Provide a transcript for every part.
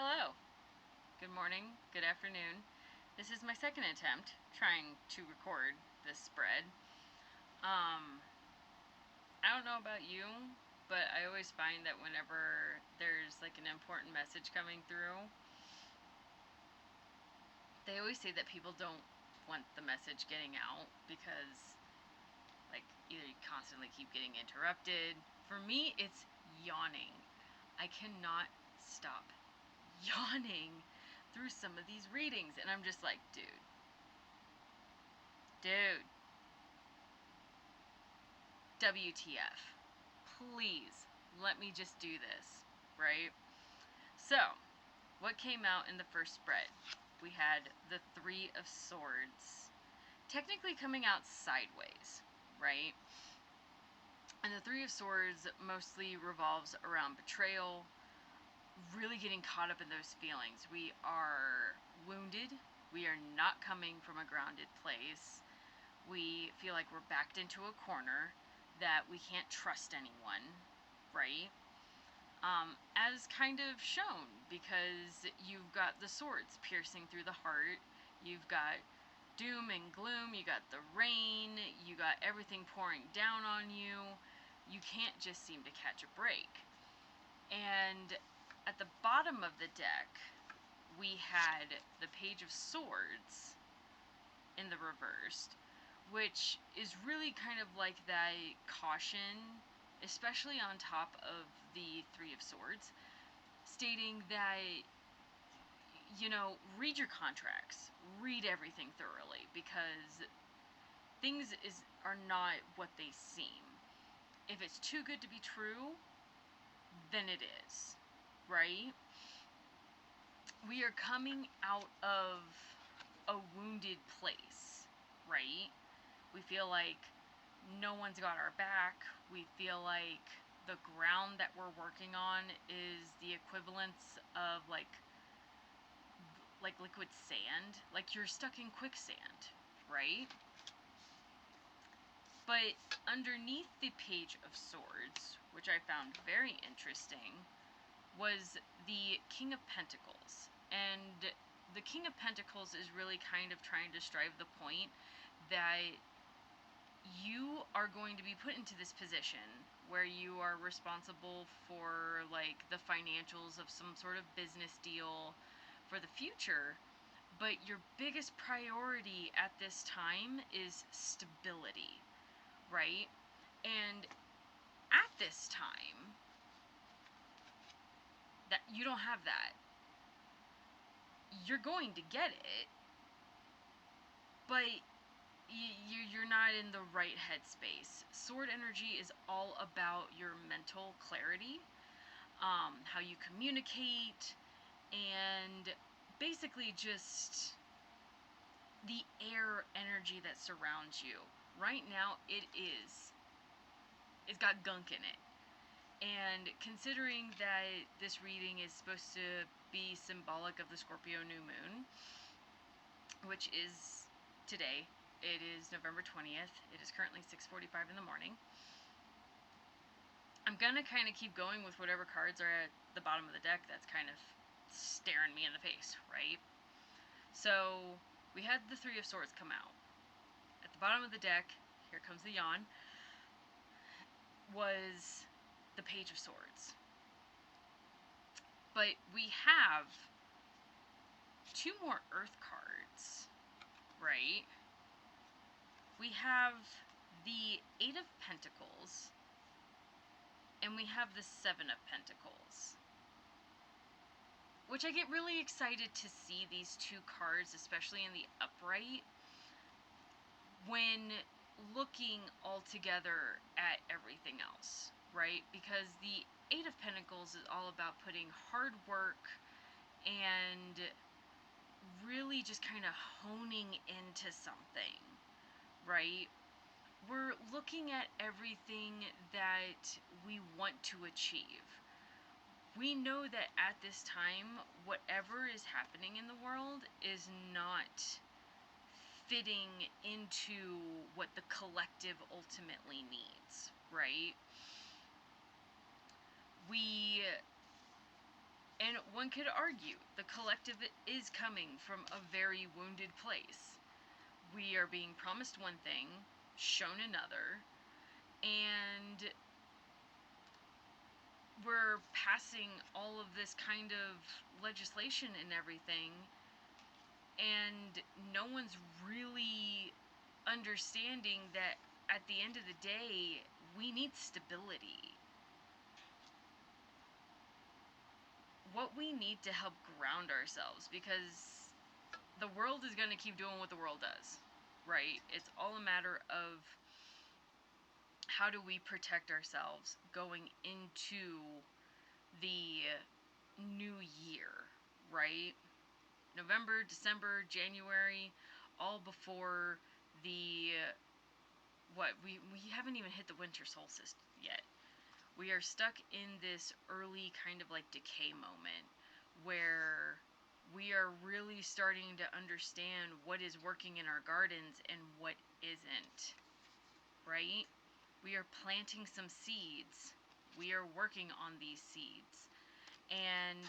Hello, good morning, good afternoon. This is my second attempt trying to record this spread. I don't know about you, but I always find that whenever there's like an important message coming through, they always say that people don't want the message getting out because like either you constantly keep getting interrupted. For me, it's yawning. I cannot stop yawning through some of these readings, and I'm just like, dude, WTF, please let me just do this, right? So, what came out in the first spread? We had the Three of Swords, technically coming out sideways, right? And the Three of Swords mostly revolves around betrayal, really getting caught up in those feelings. We are wounded. We are not coming from a grounded place. We feel like we're backed into a corner, that we can't trust anyone, right? As kind of shown, because you've got the swords piercing through the heart, you've got doom and gloom, you got the rain, you got everything pouring down on you. You can't just seem to catch a break. And at the bottom of the deck, we had the Page of Swords in the reversed, which is really kind of like that caution, especially on top of the Three of Swords, stating that, you know, read your contracts, read everything thoroughly, because things are not what they seem. If it's too good to be true, then it is, right? We are coming out of a wounded place, right? We feel like no one's got our back. We feel like the ground that we're working on is the equivalence of like liquid sand. Like you're stuck in quicksand, right? But underneath the Page of Swords, which I found very interesting, was the King of Pentacles. And the King of Pentacles is really kind of trying to strive the point that you are going to be put into this position where you are responsible for like the financials of some sort of business deal for the future, but your biggest priority at this time is stability, right? And at this time, that you don't have that. You're going to get it, but you're not in the right headspace. Sword energy is all about your mental clarity, how you communicate, and basically just the air energy that surrounds you. Right now, it's got gunk in it. And considering that this reading is supposed to be symbolic of the Scorpio new moon, which is today, it is November 20th. It is currently 6:45 in the morning. I'm gonna kind of keep going with whatever cards are at the bottom of the deck that's kind of staring me in the face, right? So we had the Three of Swords come out. At the bottom of the deck, here comes the yawn, was the Page of Swords. But we have two more Earth cards, right? We have the Eight of Pentacles, and we have the Seven of Pentacles. Which I get really excited to see these two cards, especially in the upright, when looking all together at everything else, right? Because the Eight of Pentacles is all about putting hard work and really just kind of honing into something, right? We're looking at everything that we want to achieve. We know that at this time, whatever is happening in the world is not fitting into what the collective ultimately needs, right? And one could argue the collective is coming from a very wounded place. We are being promised one thing, shown another, and we're passing all of this kind of legislation and everything, and no one's really understanding that at the end of the day, we need stability. What we need to help ground ourselves, because the world is going to keep doing what the world does, right? It's all a matter of how do we protect ourselves going into the new year, right? November, December, January, all before the we haven't even hit the winter solstice yet. We are stuck in this early kind of like decay moment where we are really starting to understand what is working in our gardens and what isn't, right? We are planting some seeds. We are working on these seeds. And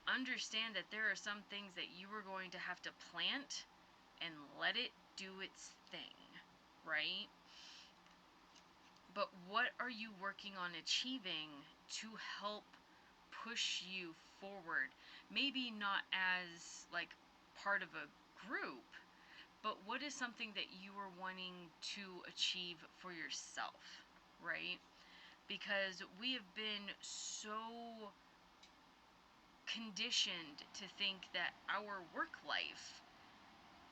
understand that there are some things that you are going to have to plant and let it do its thing, right? But what are you working on achieving to help push you forward? Maybe not as like part of a group, but what is something that you are wanting to achieve for yourself, right? Because we have been so conditioned to think that our work life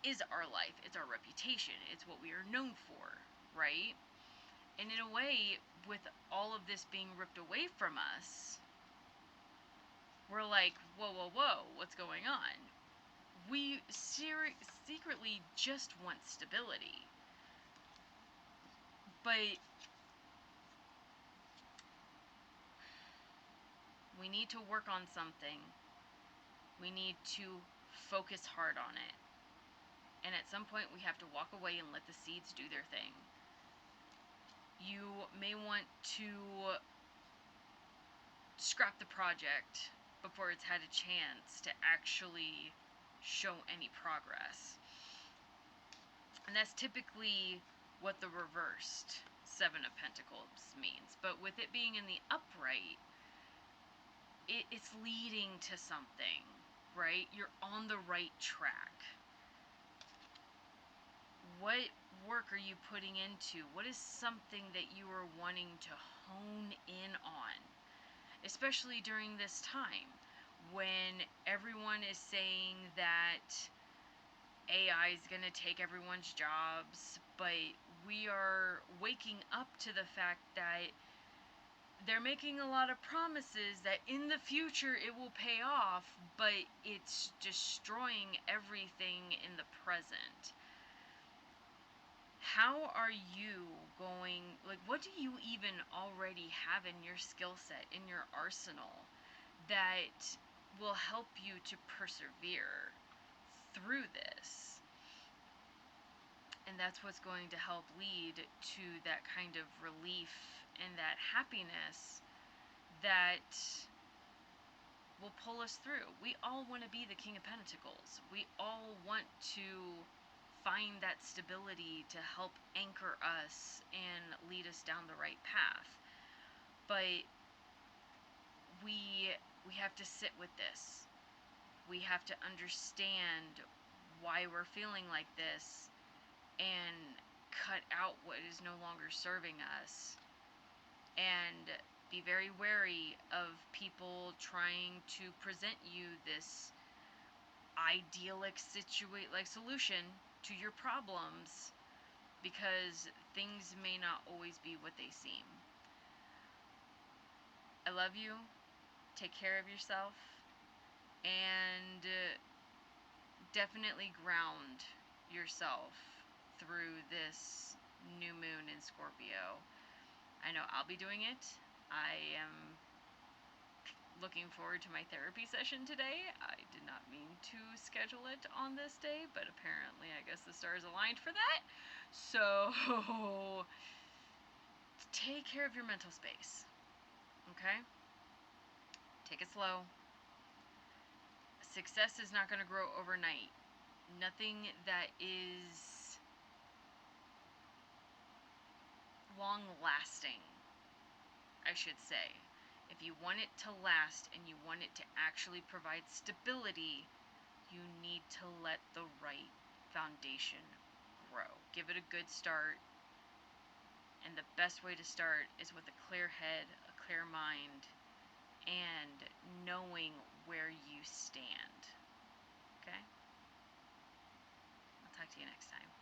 is our life, it's our reputation, it's what we are known for, right? And in a way, with all of this being ripped away from us, we're like, whoa, whoa, whoa, what's going on? We secretly just want stability. But we need to work on something. We need to focus hard on it. And at some point, we have to walk away and let the seeds do their thing. You may want to scrap the project before it's had a chance to actually show any progress. And that's typically what the reversed Seven of Pentacles means. But with it being in the upright, it's leading to something, right? You're on the right track. What work are you putting into? What is something that you are wanting to hone in on? Especially during this time when everyone is saying that AI is going to take everyone's jobs, but we are waking up to the fact that they're making a lot of promises that in the future it will pay off, but it's destroying everything in the present. How are you going, like, what do you even already have in your skill set, in your arsenal, that will help you to persevere through this? And that's what's going to help lead to that kind of relief and that happiness that will pull us through. We all want to be the King of Pentacles. We all want to find that stability to help anchor us and lead us down the right path. But we have to sit with this. We have to understand why we're feeling like this and cut out what is no longer serving us, and be very wary of people trying to present you this idyllic solution to your problems, because things may not always be what they seem. I love you. Take care of yourself. And definitely ground yourself through this new moon in Scorpio. I know I'll be doing it. I am looking forward to my therapy session today. I did not mean to schedule it on this day, but apparently I guess the stars aligned for that. So take care of your mental space, okay? Take it slow. Success is not going to grow overnight. Nothing that is long-lasting, I should say. If you want it to last and you want it to actually provide stability, you need to let the right foundation grow. Give it a good start. And the best way to start is with a clear head, a clear mind, and knowing where you stand. Okay? I'll talk to you next time.